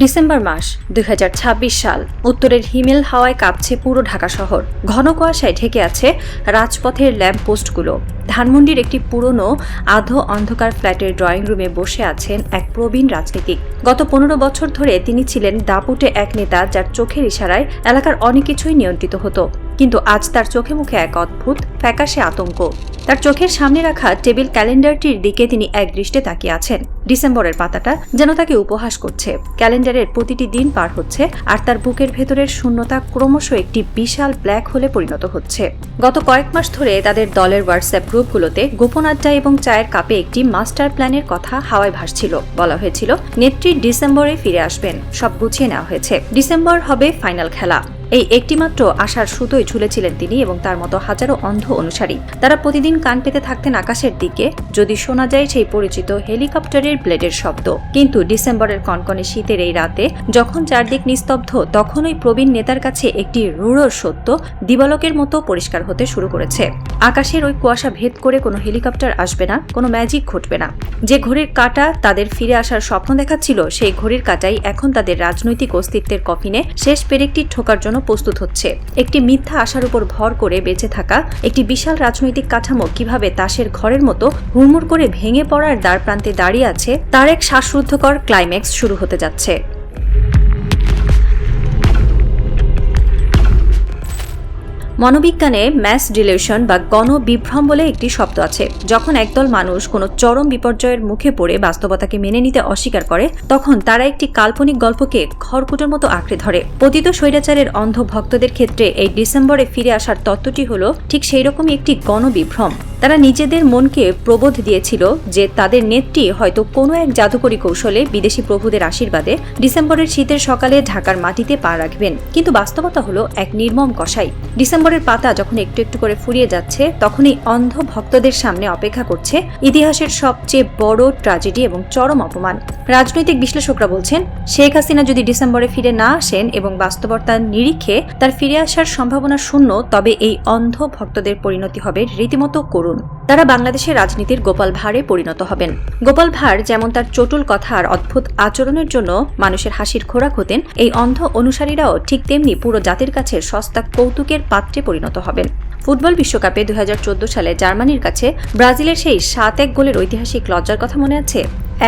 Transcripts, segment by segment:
December মাস ২০২৬ সাল। উত্তরের হিমেল হাওয়ায় কাঁপছে পুরো ঢাকা শহর। ঘন কুয়াশায় ঢেকে আছে রাজপথের ল্যাম্পপোস্টগুলো। ধানমন্ডির একটি পুরনো আধো অন্ধকার ফ্ল্যাটের ড্রয়িং রুমে বসে আছেন এক প্রবীণ রাজনীতিক। গত ১৫ বছর ধরে তিনি ছিলেন দাপুটে এক নেতা, যার চোখের ইশারায় এলাকার অনেক কিছুই নিয়ন্ত্রিত হতো। কিন্তু আজ তার চোখে মুখে এক অদ্ভুত ফ্যাকাশে আতঙ্ক। তার চোখের সামনে রাখা টেবিল ক্যালেন্ডারটির দিকে তিনি একদৃষ্টে তাকিয়ে আছেন। ডিসেম্বরের পাতাটা যেন তাকে উপহাস করছে। ক্যালেন্ডারের প্রতিটি দিন পার হচ্ছে, আর তার বুকের ভেতরের শূন্যতা ক্রমশ একটি বিশাল ব্ল্যাক হোলে পরিণত হচ্ছে। গত কয়েক মাস ধরে তাদের দলের হোয়াটসঅ্যাপ গ্রুপগুলোতে গোপন আড্ডা এবং চায়ের কাপে একটি মাস্টার প্ল্যানের কথা হাওয়ায় ভাসছিল। বলা হয়েছিল নেত্রী ডিসেম্বরে ফিরে আসবেন, সব গুছিয়ে নেওয়া হয়েছে, ডিসেম্বর হবে ফাইনাল খেলা। এই একটিমাত্র আশার সুতোই ঝুলেছিলেন তিনি এবং তার মতো হাজারো অন্ধ অনুসারী। তারা প্রতিদিন কান পেতে থাকতেন আকাশের দিকে, যদি শোনা যায় সেই পরিচিত হেলিকপ্টারের ব্লেডের শব্দ। কিন্তু ডিসেম্বরের কনকনে শীতের এই রাতে যখন চারদিক নিস্তব্ধ, তখন ওই প্রবীণ নেতার কাছে একটি রূঢ় সত্য দিবালোকের মতো পরিষ্কার হতে শুরু করেছে। আকাশের ওই কুয়াশা ভেদ করে কোনো হেলিকপ্টার আসবে না, কোনো ম্যাজিক ঘটবে না। যে ঘড়ির কাঁটা তাদের ফিরে আসার স্বপ্ন দেখাচ্ছিল, সেই ঘড়ির কাঁটাই এখন তাদের রাজনৈতিক অস্তিত্বের কফিনে শেষ পেরেকটি ঠোকার জন্য প্রস্তুত হচ্ছে। একটি মিথ্যা আশার উপর ভর করে বেঁচে থাকা একটি বিশাল রাজনৈতিক কাঠামো কিভাবে তাসের ঘরের মতো হুড়মুড় করে ভেঙে পড়ার দ্বার প্রান্তে দাঁড়িয়ে আছে, তার এক শ্বাসরুদ্ধকর ক্লাইম্যাক্স শুরু হতে যাচ্ছে। মনোবিজ্ঞানে ম্যাস ডিলিউশন বা গণবিভ্রম বলে একটি শব্দ আছে। যখন একদল মানুষ কোনো চরম বিপর্যয়ের মুখে পড়ে বাস্তবতাকে মেনে নিতে অস্বীকার করে, তখন তারা একটি কাল্পনিক গল্পকে খড়কুটোর মতো আঁকড়ে ধরে। পতিত স্বৈরাচারের অন্ধ ভক্তদের ক্ষেত্রে এই ডিসেম্বরে ফিরে আসার তত্ত্বটি হলো ঠিক সেই রকমই একটি গণবিভ্রম। তারা নিজেদের মনকে প্রবোধ দিয়েছিল যে তাদের নেত্রী হয়তো কোনো এক জাদুকরী কৌশলে বিদেশি প্রভুদের আশীর্বাদে ডিসেম্বরের শীতের সকালে ঢাকার মাটিতে পা রাখবেন। কিন্তু বাস্তবতা হলো এক নির্মম কষাই। ডিসেম্বরের পাতা যখন একটু একটু করে ফুরিয়ে যাচ্ছে, তখনই অন্ধ ভক্তদের সামনে অপেক্ষা করছে ইতিহাসের সবচেয়ে বড় ট্র্যাজেডি এবং চরম অপমান। রাজনৈতিক বিশ্লেষকরা বলছেন, শেখ হাসিনা যদি ডিসেম্বরে ফিরে না আসেন এবং বাস্তবতার নিরিখে তার ফিরে আসার সম্ভাবনা শূন্য, তবে এই অন্ধ ভক্তদের পরিণতি হবে রীতিমতো করুণ। তারা বাংলাদেশের রাজনীতির গোপাল ভাঁড়ে পরিণত হবেন। গোপাল ভাঁড় যেমন তার চটুল কথা আর অদ্ভুত আচরণের জন্য মানুষের হাসির খোরাক হতেন, এই অন্ধ অনুসারীরাও ঠিক তেমনি পুরো জাতির কাছে সস্তা কৌতুকের পাত্রে পরিণত হবেন। ফুটবল বিশ্বকাপে ২০১৪ সালে জার্মানির কাছে ব্রাজিলের সেই ৭-১ গোলের ঐতিহাসিক লজ্জার কথা মনে আছে?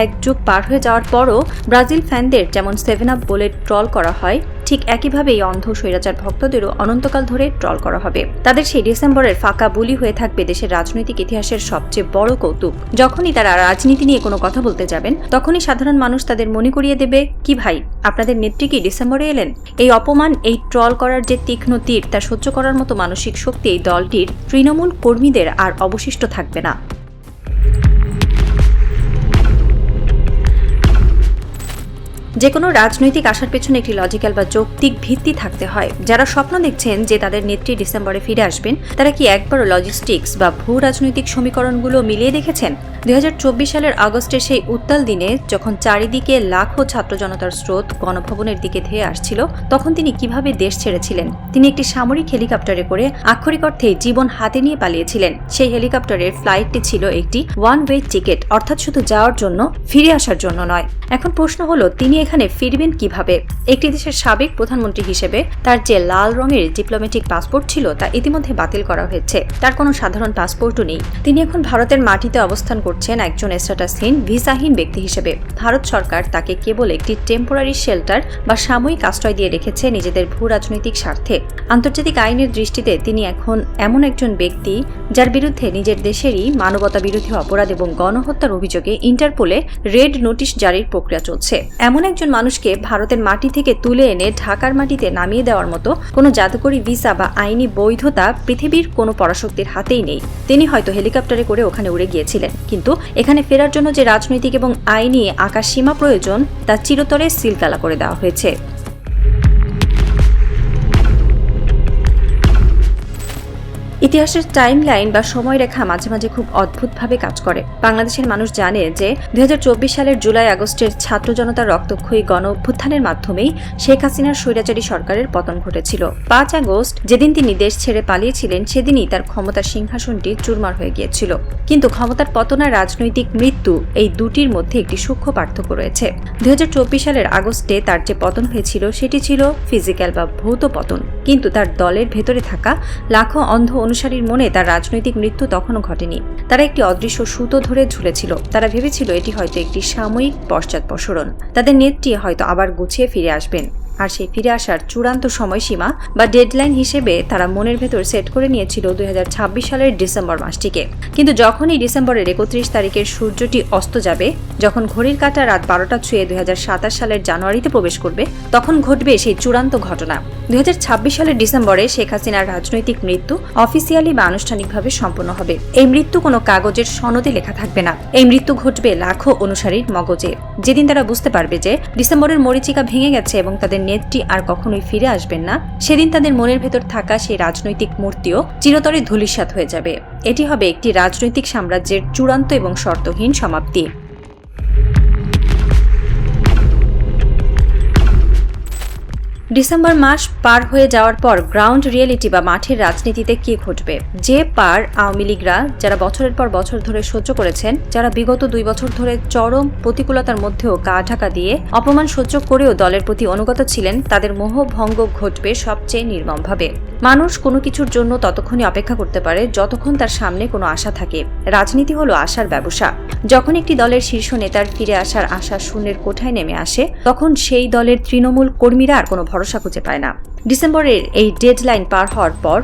এক যুগ পার হয়ে যাওয়ার পরও ব্রাজিল ফ্যানদের যেমন 7 আপ বলে ট্রল করা হয়, ঠিক একইভাবে এই অন্ধ স্বৈরাচার ভক্তদেরও অনন্তকাল ধরে ট্রল করা হবে। তাদের সেই ডিসেম্বরের ফাঁকা বুলি হয়ে থাকবে দেশের রাজনৈতিক ইতিহাসের সবচেয়ে বড় কৌতুক। যখনই তারা রাজনীতি নিয়ে কোনো কথা বলতে যাবেন, তখনই সাধারণ মানুষ তাদের মনে করিয়ে দেবে, কি ভাই, আপনাদের নেত্রী কি ডিসেম্বরে এলেন? এই অপমান, এই ট্রল করার যে তীক্ষ্ণ তীর, তা সহ্য করার মতো মানসিক শক্তি এই দলটির তৃণমূল কর্মীদের আর অবশিষ্ট থাকবে না। যে কোনো রাজনৈতিক আশার পেছনে একটি লজিক্যাল বা যৌক্তিক ভিত্তি থাকতে হয়। যারা স্বপ্ন দেখছেন যে তাদের নেত্রী ডিসেম্বরে ফিরে আসবেন, তারা কি একবারও লজিস্টিক্স বা ভূ রাজনৈতিক সমীকরণগুলো মিলিয়ে দেখেছেন? ২০২৪ সালের আগস্টের সেই উত্তাল দিনে যখন চারিদিকে লাখো ছাত্র জনতার স্রোত গণভবনের দিকে ধেয়ে আসছিল, তখন তিনি কিভাবে দেশ ছেড়েছিলেন? তিনি একটি সামরিক হেলিকপ্টারে করে আক্ষরিক অর্থে জীবন হাতে নিয়ে পালিয়েছিলেন। সেই হেলিকপ্টারের ফ্লাইটটি ছিল একটি ওয়ান ওয়ে টিকিট, অর্থাৎ শুধু যাওয়ার জন্য, ফিরে আসার জন্য নয়। এখন প্রশ্ন হলো, তিনি এখানে ফিরবেন কিভাবে? একটি দেশের সাবেক প্রধানমন্ত্রী হিসেবে তার যে লাল রঙের ডিপ্লোম্যাটিক পাসপোর্ট ছিল, তা ইতিমধ্যে বাতিল করা হয়েছে। তার কোনো সাধারণ পাসপোর্টও নেই। তিনি এখন ভারতের মাটিতে অবস্থান করছেন একজন স্ট্যাটাসহীন, ভিসাহীন ব্যক্তি হিসেবে। ভারত সরকার তাকে কেবল একটি টেম্পোরারি শেল্টার বা সাময়িক আশ্রয় দিয়ে রেখেছে নিজেদের ভূ রাজনৈতিক স্বার্থে। আন্তর্জাতিক আইনের দৃষ্টিতে তিনি এখন এমন একজন ব্যক্তি যার বিরুদ্ধে নিজের দেশেরই মানবতা বিরোধী অপরাধ এবং গণহত্যার অভিযোগে ইন্টারপোলে রেড নোটিশ জারির প্রক্রিয়া চলছে। এমন একজন মানুষকে ভারতের মাটি থেকে তুলে এনে ঢাকার মাটিতে নামিয়ে দেওয়ার মতো কোনো জাদুকরী ভিসা বা আইনি বৈধতা পৃথিবীর কোনো পরাশক্তির হাতেই নেই। তিনি হয়তো হেলিকপ্টারে করে ওখানে উড়ে গিয়েছিলেন, কিন্তু এখানে ফেরার জন্য যে রাজনৈতিক এবং আইনি আকাশ সীমা প্রয়োজন, তা চিরতরে সিলগালা করে দেওয়া হয়েছে। ইতিহাসের টাইমলাইন বা সময়রেখা মাঝে মাঝে খুব অদ্ভুতভাবে কাজ করে। বাংলাদেশের মানুষ জানে যে 2024 সালের জুলাই আগস্টের ছাত্র জনতার রক্তক্ষয়ী গণ অভ্যুত্থানের মাধ্যমেই শেখ হাসিনার স্বৈরাচারী সরকারের পতন ঘটেছিল। 5 আগস্ট যেদিন তিনি দেশ ছেড়ে পালিয়েছিলেন সেদিনই তার ক্ষমতার সিংহাসনটি চুরমার হয়ে গিয়েছিল। কিন্তু ক্ষমতার পতন আর রাজনৈতিক মৃত্যু এই দুটির মধ্যে একটি সূক্ষ্ম পার্থক্য রয়েছে। 2024 সালের আগস্টে তার যে পতন হয়েছিল সেটি ছিল ফিজিক্যাল বা ভৌত পতন, কিন্তু তার দলের ভেতরে থাকা লাখো অন্ধ অনুসারীর মনে তার রাজনৈতিক মৃত্যু তখনও ঘটেনি। তারা একটি অদৃশ্য সুতো ধরে ঝুলেছিল। তারা ভেবেছিল এটি হয়তো একটি সাময়িক পশ্চাৎপসরণ, তাদের নেত্রী হয়তো আবার গুছিয়ে ফিরে আসবেন। আর সেই ফিরে আসার চূড়ান্ত সময়সীমা বা ডেডলাইন হিসেবে তারা মনের ভেতর সেট করে নিয়েছিল 2026 সালের ডিসেম্বর মাসটিকে। কিন্তু যখনই ডিসেম্বরের 31 তারিখের সূর্যটি অস্ত যাবে, যখন ঘড়ির কাঁটা রাত 12টা ছুঁয়ে 2027 সালের জানুয়ারিতে প্রবেশ করবে, তখন ঘটবে সেই চূড়ান্ত ঘটনা। 2026 সালের ডিসেম্বরে শেখ হাসিনার রাজনৈতিক মৃত্যু অফিসিয়ালি বা আনুষ্ঠানিকভাবে সম্পন্ন হবে। এই মৃত্যু কোনো কাগজের সনদে লেখা থাকবে না। এই মৃত্যু ঘটবে লাখো অনুসারীর মগজে। যেদিন তারা বুঝতে পারবে যে ডিসেম্বরের মরীচিকা ভেঙে গেছে এবং তাদের নেত্রী আর কখনোই ফিরে আসবেন না, সেদিন তাদের মনের ভেতর থাকা সেই রাজনৈতিক মূর্তিও চিরতরে ধূলিসাৎ হয়ে যাবে। এটি হবে একটি রাজনৈতিক সাম্রাজ্যের চূড়ান্ত এবং শর্তহীন সমাপ্তি। ডিসেম্বর মাস পার হয়ে যাওয়ার পর গ্রাউন্ড রিয়েলিটি বা মাঠের রাজনীতিতে কি ঘটবে? যে পার আওয়ামী লীগরা যারা বছরের পর বছর ধরে সহ্য করেছেন, যারা বিগত 2 বছর ধরে চরম প্রতিকূলতার মধ্যেও গা ঢাকা দিয়ে অপমান সহ্য করেও দলের প্রতি অনুগত ছিলেন, তাদের মোহভঙ্গ ঘটবে সবচেয়ে নির্মমভাবে। মানুষ কোনো কিছুর জন্য ততক্ষণই অপেক্ষা করতে পারে যতক্ষণ তার সামনে কোনো আশা থাকে। রাজনীতি হলো আশার ব্যবসা। যখন একটি দলের শীর্ষ নেতার ফিরে আসার আশা শূন্যের কোঠায় নেমে আসে, তখন সেই দলের তৃণমূল কর্মীরা আর কোনো ভরসা খুঁজে পায় না। ডিসেম্বরের এই ডেডলাইন পার হওয়ার পর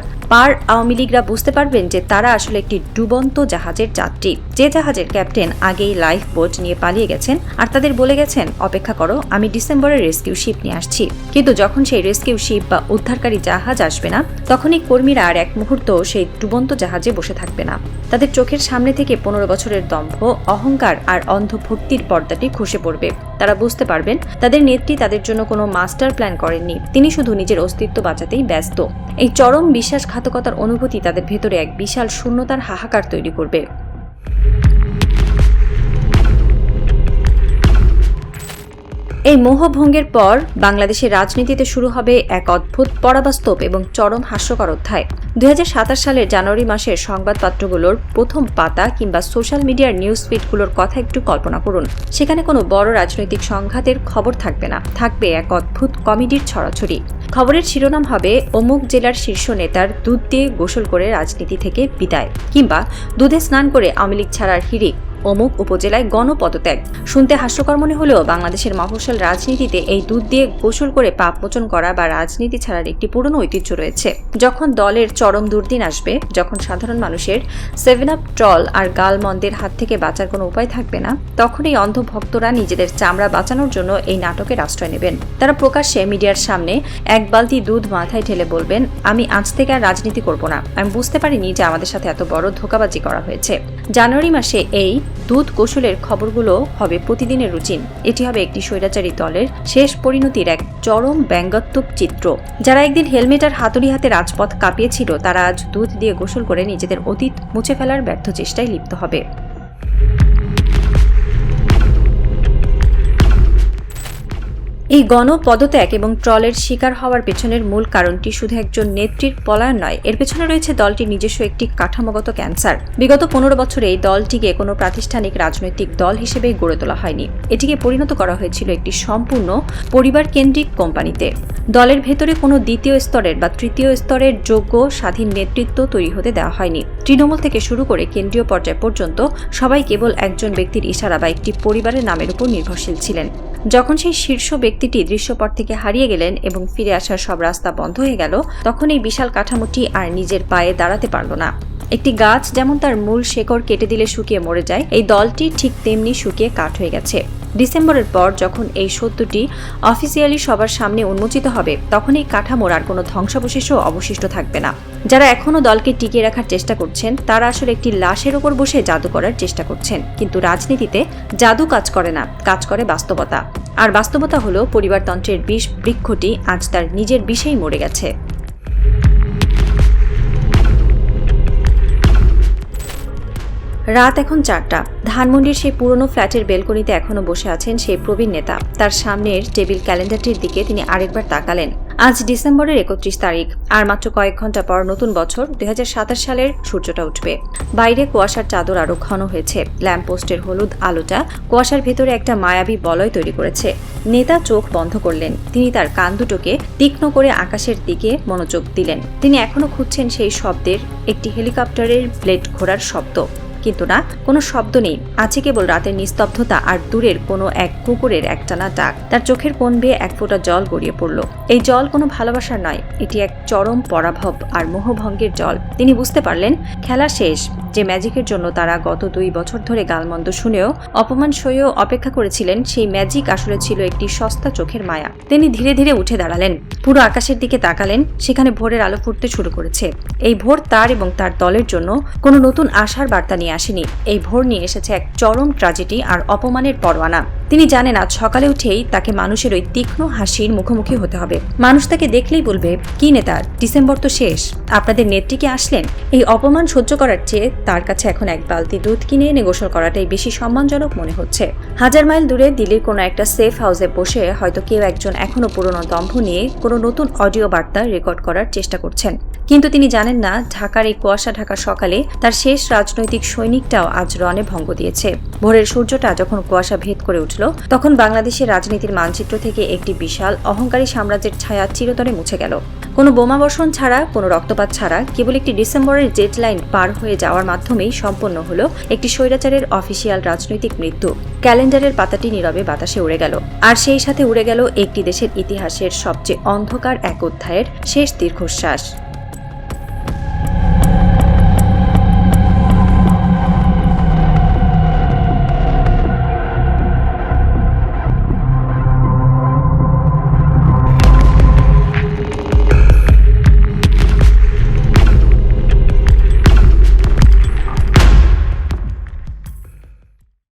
আওয়ামী লীগরা বুঝতে পারবেন যে তারা আসলে একটি ডুবন্ত জাহাজের যাত্রী, যে জাহাজের ক্যাপ্টেন আগেই লাইফ বোট নিয়ে পালিয়ে গেছেন আর তাদের বলে গেছেন, অপেক্ষা করো, আমি ডিসেম্বরের রেস্কিউ শিপ নিয়ে আসছি। কিন্তু যখন সেই রেস্কিউ শিপ বা উদ্ধারকারী জাহাজ আসবে না, তখনই কর্মীরা আর এক মুহূর্ত সেই ডুবন্ত জাহাজে বসে থাকবে না। তাদের চোখের সামনে থেকে 15 বছরের দম্ভ, অহংকার আর অন্ধভক্তির পর্দাটি খসে পড়বে। তারা বুঝতে পারবেন তাদের নেত্রী তাদের জন্য কোনো মাস্টার প্ল্যান করেননি, তিনি শুধু নিজের অস্তিত্ব বাঁচাতেই ব্যস্ত। এই চরম বিশ্বাসঘাতকতার অনুভূতি তাদের ভেতরে এক বিশাল শূন্যতার হাহাকার তৈরি করবে। এই মোহভঙ্গের পর বাংলাদেশের রাজনীতিতে শুরু হবে এক অদ্ভুত, পরাবাস্তব এবং চরম হাস্যকর অধ্যায়। 2027 সালের জানুয়ারি মাসের সংবাদপত্রগুলোর প্রথম পাতা কিংবা সোশ্যাল মিডিয়ার নিউজ ফিডগুলোর কথা একটু কল্পনা করুন। সেখানে কোনো বড় রাজনৈতিক সংঘাতের খবর থাকবে না, থাকবে এক অদ্ভুত কমেডির ছড়াছড়ি। খবরের শিরোনাম হবে অমুক জেলার শীর্ষ নেতার দুধ দিয়ে গোসল করে রাজনীতি থেকে বিদায়, কিংবা দুধে স্নান করে আওয়ামী লীগ ছাড়ার হিড়িক, অমুক উপজেলায় গণপদত্যাগ। শুনতে হাস্যকর মনে হলেও বাংলাদেশের মফস্বল রাজনীতিতে এই দুধ দিয়ে গোসল করে পাপ মোচন করা বা রাজনীতি ছাড়ার একটি পুরনো ঐতিহ্য রয়েছে। যখন দলের চরম দুর্দিন আসবে, যখন সাধারণ মানুষের 7 আপ ট্রল আর গালমন্দের হাত থেকে বাঁচার কোনো উপায় থাকবে না, তখন এই অন্ধ ভক্তরা নিজেদের চামড়া বাঁচানোর জন্য এই নাটকের আশ্রয় নেবেন। তারা প্রকাশ্যে মিডিয়ার সামনে এক বালতি দুধ মাথায় ঢেলে বলবেন, আমি আজ থেকে আর রাজনীতি করব না, আমি বুঝতে পারিনি যে আমাদের সাথে এত বড় ধোঁকাবাজি করা হয়েছে। জানুয়ারি মাসে এই দুধ গোসলের খবরগুলো হবে প্রতিদিনের রুটিন। এটি হবে একটি স্বৈরাচারী দলের শেষ পরিণতির এক চরম ব্যঙ্গাত্মক চিত্র। যারা একদিন হেলমেট আর হাতুড়ি হাতে রাজপথ কাঁপিয়েছিল, তারা আজ দুধ দিয়ে গোসল করে নিজেদের অতীত মুছে ফেলার ব্যর্থ চেষ্টায় লিপ্ত হবে। এই গণপদত্যাগ এবং ট্রলের শিকার হওয়ার পেছনের মূল কারণটি শুধু একজন নেত্রীর পলায়ন নয়, এর পেছনে রয়েছে দলটির নিজস্ব একটি কাঠামোগত ক্যান্সার। বিগত 15 বছরে এই দলটিকে কোনো প্রাতিষ্ঠানিক রাজনৈতিক দল হিসেবে গড়ে তোলা হয়নি। এটিকে পরিণত করা হয়েছিল একটি সম্পূর্ণ পরিবার কেন্দ্রিক কোম্পানিতে। দলের ভেতরে কোনো দ্বিতীয় স্তরের বা তৃতীয় স্তরের যোগ্য স্বাধীন নেতৃত্ব তৈরি হতে দেওয়া হয়নি। তৃণমূল থেকে শুরু করে কেন্দ্রীয় পর্যায় পর্যন্ত সবাই কেবল একজন ব্যক্তির ইশারা বা একটি পরিবারের নামের উপর নির্ভরশীল ছিলেন। যখন সেই শীর্ষ ব্যক্তিটি দৃশ্যপট থেকে হারিয়ে গেলেন এবং ফিরে আসার সব রাস্তা বন্ধ হয়ে গেল, তখন এই বিশাল কাঠামোটি আর নিজের পায়ে দাঁড়াতে পারল না। একটি গাছ যেমন তার মূল শেকড় কেটে দিলে শুকিয়ে মরে যায়, এই দলটি ঠিক তেমনি শুকিয়ে কাঠ হয়ে গেছে। ডিসেম্বরের পর যখন এই সত্যটি অফিসিয়ালি সবার সামনে উন্মোচিত হবে, তখন এই কাঠামোর আর কোনো ধ্বংসাবশেষও অবশিষ্ট থাকবে না। যারা এখনো দলকে টিকিয়ে রাখার চেষ্টা করছেন, তারা আসলে একটি লাশের উপর বসে জাদু করার চেষ্টা করছেন। কিন্তু রাজনীতিতে জাদু কাজ করে না, কাজ করে বাস্তবতা। আর বাস্তবতা হলো পরিবারতন্ত্রের বিষ বৃক্ষটি আজ তার নিজের বিষেই মরে গেছে। রাত এখন 4টা। ধানমন্ডির সেই পুরনো ফ্ল্যাটের বেলকনিতে এখনো বসে আছেন সেই প্রবীণ নেতা। তার সামনের টেবিল ক্যালেন্ডারটির দিকে তিনি আরেকবার তাকালেন। আজ ডিসেম্বরের 31 তারিখ, আর মাত্র কয়েক ঘন্টা পর নতুন বছর 2027 সালের সূর্যটা উঠবে। বাইরে কুয়াশার চাদর আরো ঘন হয়েছে। ল্যাম্পপোস্টের হলুদ আলোটা কুয়াশার ভেতরে একটা মায়াবী বলয় তৈরি করেছে। নেতা চোখ বন্ধ করলেন। তিনি তার কান দুটোকে তীক্ষ্ণ করে আকাশের দিকে মনোযোগ দিলেন। তিনি এখনো খুঁজছেন সেই শব্দের, একটি হেলিকপ্টারের ব্লেড ঘোরার শব্দ। কিন্তু না, কোনো শব্দ নেই। আছে কেবল রাতের নিস্তব্ধতা আর দূরের কোনো এক কুকুরের একটানা ডাক। তার চোখের কোণ বেয়ে এক ফোঁটা জল গড়িয়ে পড়ল। এই জল কোনো ভালোবাসার নয়, এটি এক চরম পরাভব আর মোহভঙ্গের জল। তিনি বুঝতে পারলেন খেলা শেষ। যে ম্যাজিকের জন্য তারা গত 2 বছর ধরে গালমন্দ শুনেও অপমান সয়েও অপেক্ষা করেছিলেন, সেই ম্যাজিক আসলে ছিল একটি সস্তা চোখের মায়া। তিনি ধীরে ধীরে উঠে দাঁড়ালেন, পুরো আকাশের দিকে তাকালেন। সেখানে ভোরের আলো ফুটতে শুরু করেছে। এই ভোর তার এবং তার দলের জন্য কোনো নতুন আশার বার্তা নিয়ে আসেনি। এই ভোর নিয়ে এসেছে এক চরম ট্র্যাজেডি আর অপমানের পরোয়ানা। তিনি জানেন আজ সকালে উঠেই তাকে মানুষের ওই তীক্ষ্ণ হাসির মুখোমুখি হতে হবে। মানুষ তাকে দেখলেই বলবে, কি নেতা, ডিসেম্বর তো শেষ, আপনাদের নেত্রী কি আসলেন? এই অপমান সহ্য করার চেয়ে তার কাছে এখন এক বালতি দুধ কিনে এনে গোসল করাটাই বেশি সম্মানজনক মনে হচ্ছে। 1000 মাইল দূরে দিল্লির কোনো একটা সেফ হাউসে বসে হয়তো কেউ একজন এখনো পুরনো দম্ভ নিয়ে কোনো নতুন অডিও বার্তা রেকর্ড করার চেষ্টা করছেন। কিন্তু তিনি জানেন না, ঢাকার এই কুয়াশা ঢাকা সকালে তার শেষ রাজনৈতিক সৈনিকটাও আজ রণে ভঙ্গ দিয়েছে। ভোরের সূর্যটা যখন কুয়াশা ভেদ করে উঠল, তখন বাংলাদেশের রাজনীতির মানচিত্র থেকে একটি বিশাল অহংকারী সাম্রাজ্যের ছায়া চিরতরে মুছে গেল। কোনো বোমাবর্ষণ ছাড়া, কোনো রক্তপাত ছাড়া, কেবল একটি ডিসেম্বরের জেট লাইন পার হয়ে যাওয়ার মাধ্যমেই সম্পন্ন হলো একটি স্বৈরাচারের অফিসিয়াল রাজনৈতিক মৃত্যু। ক্যালেন্ডারের পাতাটি নীরবে বাতাসে উড়ে গেল। আর সেই সাথে উড়ে গেল একটি দেশের ইতিহাসের সবচেয়ে অন্ধকার এক অধ্যায়ের শেষ দীর্ঘশ্বাস।